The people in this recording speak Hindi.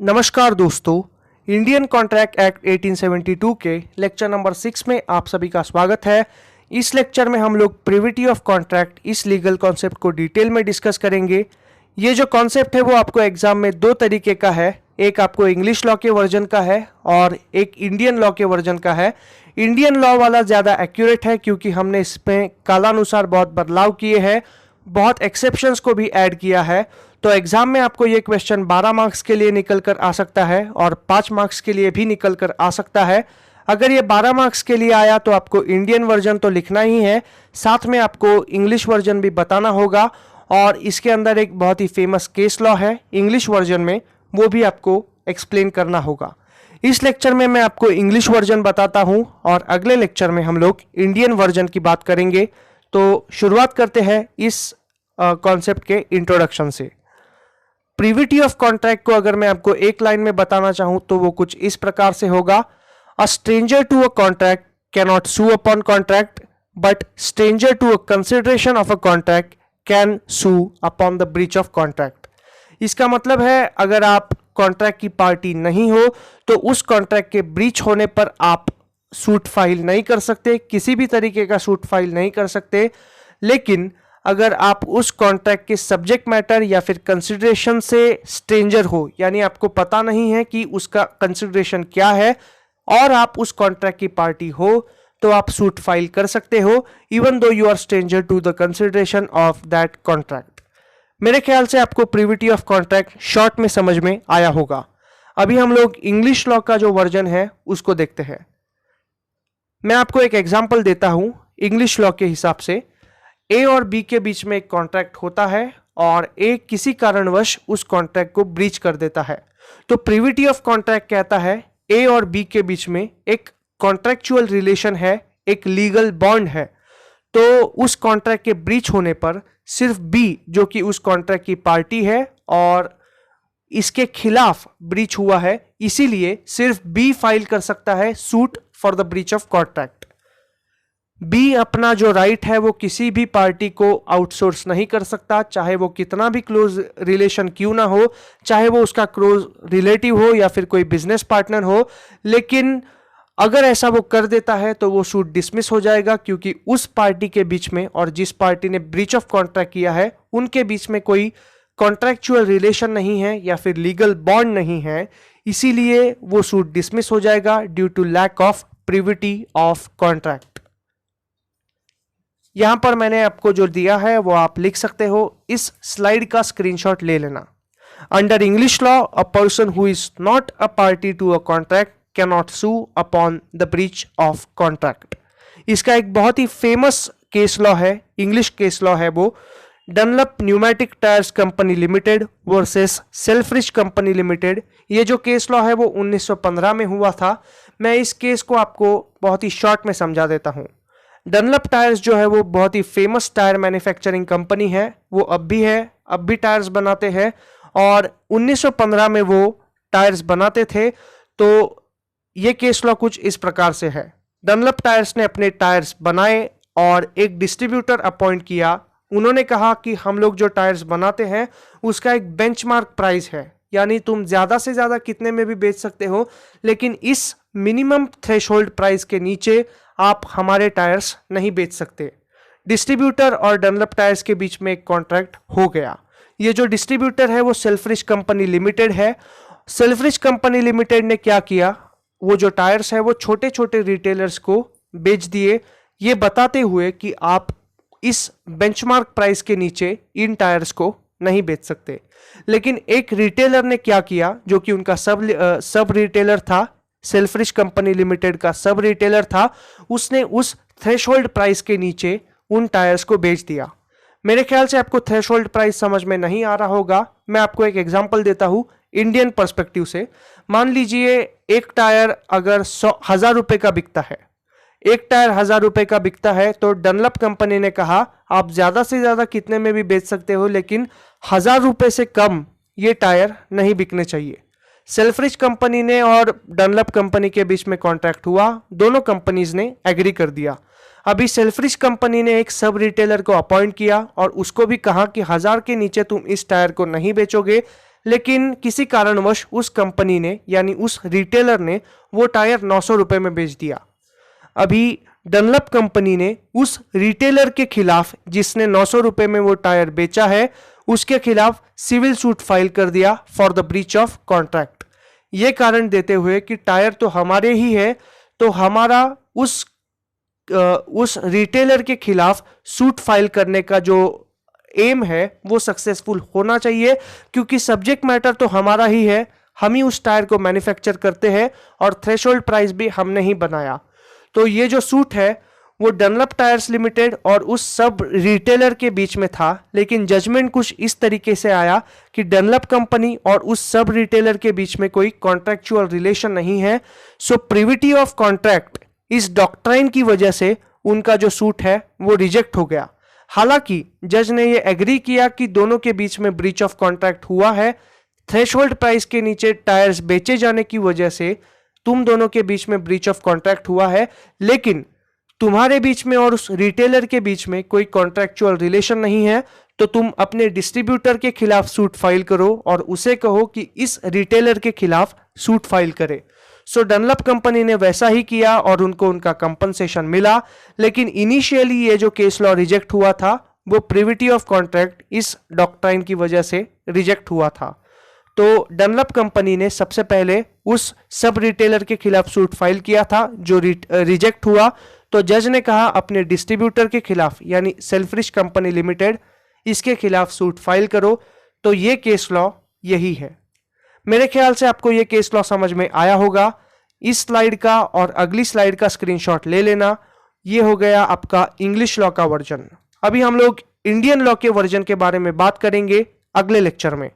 नमस्कार दोस्तों, इंडियन कॉन्ट्रैक्ट एक्ट 1872 के लेक्चर नंबर 6 में आप सभी का स्वागत है। इस लेक्चर में हम लोग प्रिविटी ऑफ कॉन्ट्रैक्ट इस लीगल कॉन्सेप्ट को डिटेल में डिस्कस करेंगे। ये जो कॉन्सेप्ट है वो आपको एग्जाम में दो तरीके का है, एक आपको इंग्लिश लॉ के वर्जन का है और एक इंडियन लॉ के वर्जन का है। इंडियन लॉ वाला ज़्यादा एक्यूरेट है क्योंकि हमने इसमें कालानुसार बहुत बदलाव किए हैं, बहुत एक्सेप्शंस को भी ऐड किया है। तो एग्जाम में आपको ये क्वेश्चन 12 मार्क्स के लिए निकल कर आ सकता है और 5 मार्क्स के लिए भी निकल कर आ सकता है। अगर ये 12 मार्क्स के लिए आया तो आपको इंडियन वर्जन तो लिखना ही है, साथ में आपको इंग्लिश वर्जन भी बताना होगा और इसके अंदर एक बहुत ही फेमस केस लॉ है इंग्लिश वर्जन में, वो भी आपको एक्सप्लेन करना होगा। इस लेक्चर में मैं आपको इंग्लिश वर्जन बताता हूं और अगले लेक्चर में हम लोग इंडियन वर्जन की बात करेंगे। तो शुरुआत करते हैं इस कॉन्सेप्ट के इंट्रोडक्शन से। प्रिविटी ऑफ कॉन्ट्रैक्ट को अगर मैं आपको एक लाइन में बताना चाहूं तो वो कुछ इस प्रकार से होगा। A stranger to a contract can not sue upon contract, but stranger to a consideration of a contract can sue upon the breach of contract. इसका मतलब है अगर आप कॉन्ट्रैक्ट की पार्टी नहीं हो तो उस कॉन्ट्रैक्ट के ब्रीच होने पर आप सूट फाइल नहीं कर सकते, किसी भी तरीके का सूट फाइल नहीं कर सकते। लेकिन अगर आप उस कॉन्ट्रैक्ट के सब्जेक्ट मैटर या फिर कंसिडरेशन से स्ट्रेंजर हो, यानी आपको पता नहीं है कि उसका कंसिडरेशन क्या है और आप उस कॉन्ट्रैक्ट की पार्टी हो, तो आप सूट फाइल कर सकते हो even though you are stranger to the consideration of that contract. मेरे ख्याल से आपको प्रिविटी ऑफ कॉन्ट्रैक्ट शॉर्ट में समझ में आया होगा। अभी हम लोग इंग्लिश लॉ का जो वर्जन है उसको देखते हैं। मैं आपको एक एग्जांपल देता हूं। इंग्लिश लॉ के हिसाब से ए और बी के बीच में एक कॉन्ट्रैक्ट होता है और ए किसी कारणवश उस कॉन्ट्रैक्ट को ब्रीच कर देता है। तो प्रिविटी ऑफ कॉन्ट्रैक्ट कहता है ए और बी के बीच में एक कॉन्ट्रैक्चुअल रिलेशन है, एक लीगल बॉन्ड है। तो उस कॉन्ट्रैक्ट के ब्रीच होने पर सिर्फ बी, जो कि उस कॉन्ट्रैक्ट की पार्टी है और इसके खिलाफ ब्रीच हुआ है, इसीलिए सिर्फ बी फाइल कर सकता है suit for the breach of contract. B अपना जो राइट है वो किसी भी पार्टी को आउटसोर्स नहीं कर सकता, चाहे वो कितना भी क्लोज रिलेशन क्यों ना हो, चाहे वो उसका क्लोज रिलेटिव हो या फिर कोई बिजनेस पार्टनर हो। लेकिन अगर ऐसा वो कर देता है तो वो सूट डिसमिस हो जाएगा क्योंकि उस पार्टी के बीच में और जिस पार्टी ने ब्रीच ऑफ कॉन्ट्रैक्ट किया है उनके बीच में कोई कॉन्ट्रैक्चुअल रिलेशन नहीं है या फिर लीगल बॉन्ड नहीं है, इसीलिए वो सूट डिसमिस हो जाएगा due to lack of privity of contract. यहां पर मैंने आपको जो दिया है वो आप लिख सकते हो, इस स्लाइड का स्क्रीनशॉट ले लेना। Under English law, a person who is not a party to a contract can not sue upon the breach of contract. इसका एक बहुत ही फेमस केस लॉ है, इंग्लिश केस लॉ है वो, Dunlop pneumatic tyres company limited versus Selfridge company limited. ये जो केस लॉ है वो 1915 में हुआ था। मैं इस केस को आपको बहुत ही शॉर्ट में समझा देता हूं। डनलप टायर्स जो है वो बहुत ही फेमस टायर मैन्युफैक्चरिंग कंपनी है, वो अब भी है, अब भी टायर्स बनाते हैं और 1915 में वो टायर्स बनाते थे। तो ये केस लॉ कुछ इस प्रकार से है। डनलप टायर्स ने अपने टायर्स बनाए और एक डिस्ट्रीब्यूटर अपॉइंट किया। उन्होंने कहा कि हम लोग जो टायर्स बनाते हैं उसका एक बेंचमार्क प्राइस है, यानी तुम ज्यादा से ज्यादा कितने में भी बेच सकते हो, लेकिन इस मिनिमम थ्रेशोल्ड प्राइस के नीचे आप हमारे टायर्स नहीं बेच सकते। डिस्ट्रीब्यूटर और डनलप टायर्स के बीच में एक कॉन्ट्रैक्ट हो गया। ये जो डिस्ट्रीब्यूटर है वो सेल्फ्रिज कंपनी लिमिटेड है। सेल्फ्रिज कंपनी लिमिटेड ने क्या किया, वो जो टायर्स है वो छोटे छोटे रिटेलर्स को बेच दिए, ये बताते हुए कि आप इस बेंचमार्क प्राइस के नीचे इन टायर्स को नहीं बेच सकते। लेकिन एक रिटेलर ने क्या किया, जो कि उनका सब रिटेलर था, सेल्फ्रिज कंपनी लिमिटेड का सब रिटेलर था, उसने उस थ्रेशोल्ड प्राइस के नीचे उन टायर्स को बेच दिया। मेरे ख्याल से आपको थ्रेशोल्ड प्राइस समझ में नहीं आ रहा होगा। मैं आपको एक एग्जांपल देता हूं इंडियन पर्सपेक्टिव से। मान लीजिए एक टायर अगर 1000 रुपए का बिकता है, एक टायर 1000 रुपए का बिकता है, तो डनलप कंपनी ने कहा आप ज्यादा से ज्यादा कितने में भी बेच सकते हो, लेकिन 1000 रुपए से कम ये टायर नहीं बिकने चाहिए। सेल्फ्रिज कंपनी ने और डनलप कंपनी के बीच में कॉन्ट्रैक्ट हुआ, दोनों कंपनीज ने एग्री कर दिया। अभी सेल्फ्रिज कंपनी ने एक सब रिटेलर को अपॉइंट किया और उसको भी कहा कि 1000 के नीचे तुम इस टायर को नहीं बेचोगे, लेकिन किसी कारणवश उस कंपनी ने यानी उस रिटेलर ने वो टायर 900 रुपए में बेच दिया। अभी डनलप कंपनी ने उस रिटेलर के खिलाफ जिसने 900 रुपए में वो टायर बेचा है उसके खिलाफ सिविल सूट फाइल कर दिया for the breach of contract, ये कारण देते हुए कि टायर तो हमारे ही है, तो हमारा उस रिटेलर के खिलाफ सूट फाइल करने का जो एम है वो सक्सेसफुल होना चाहिए, क्योंकि सब्जेक्ट मैटर तो हमारा ही है, हम ही उस टायर को मैन्युफैक्चर करते हैं और थ्रेशोल्ड प्राइस भी हमने ही बनाया। तो ये जो सूट है वो डनलप टायर्स लिमिटेड और उस सब रिटेलर के बीच में था, लेकिन जजमेंट कुछ इस तरीके से आया कि डनलप कंपनी और उस सब रिटेलर के बीच में कोई कॉन्ट्रैक्चुअल रिलेशन नहीं है। सो प्रिविटी ऑफ कॉन्ट्रैक्ट इस डॉक्ट्राइन की वजह से उनका जो सूट है वो रिजेक्ट हो गया। हालांकि जज ने ये एग्री किया कि दोनों के बीच में ब्रीच ऑफ कॉन्ट्रैक्ट हुआ है, थ्रेशोल्ड प्राइस के नीचे टायर्स बेचे जाने की वजह से तुम दोनों के बीच में ब्रीच ऑफ कॉन्ट्रैक्ट हुआ है, लेकिन तुम्हारे बीच में और उस रिटेलर के बीच में कोई कॉन्ट्रैक्चुअल रिलेशन नहीं है, तो तुम अपने डिस्ट्रीब्यूटर के खिलाफ सूट फाइल करो और उसे कहो कि इस रिटेलर के खिलाफ सूट फाइल करे। सो डनलप कंपनी ने वैसा ही किया और उनको उनका कंपनसेशन मिला, लेकिन इनिशियली ये जो केस लॉ रिजेक्ट हुआ था वो प्रिविटी ऑफ कॉन्ट्रैक्ट इस डॉक्ट्राइन की वजह से रिजेक्ट हुआ था। तो डनलप कंपनी ने सबसे पहले उस सब रिटेलर के खिलाफ सूट फाइल किया था जो रिजेक्ट हुआ, तो जज ने कहा अपने डिस्ट्रीब्यूटर के खिलाफ यानी सेल्फ्रिश कंपनी लिमिटेड इसके खिलाफ सूट फाइल करो। तो ये केस लॉ यही है। मेरे ख्याल से आपको ये केस लॉ समझ में आया होगा। इस स्लाइड का और अगली स्लाइड का स्क्रीनशॉट ले लेना। ये हो गया आपका इंग्लिश लॉ का वर्जन। अभी हम लोग इंडियन लॉ के वर्जन के बारे में बात करेंगे अगले लेक्चर में।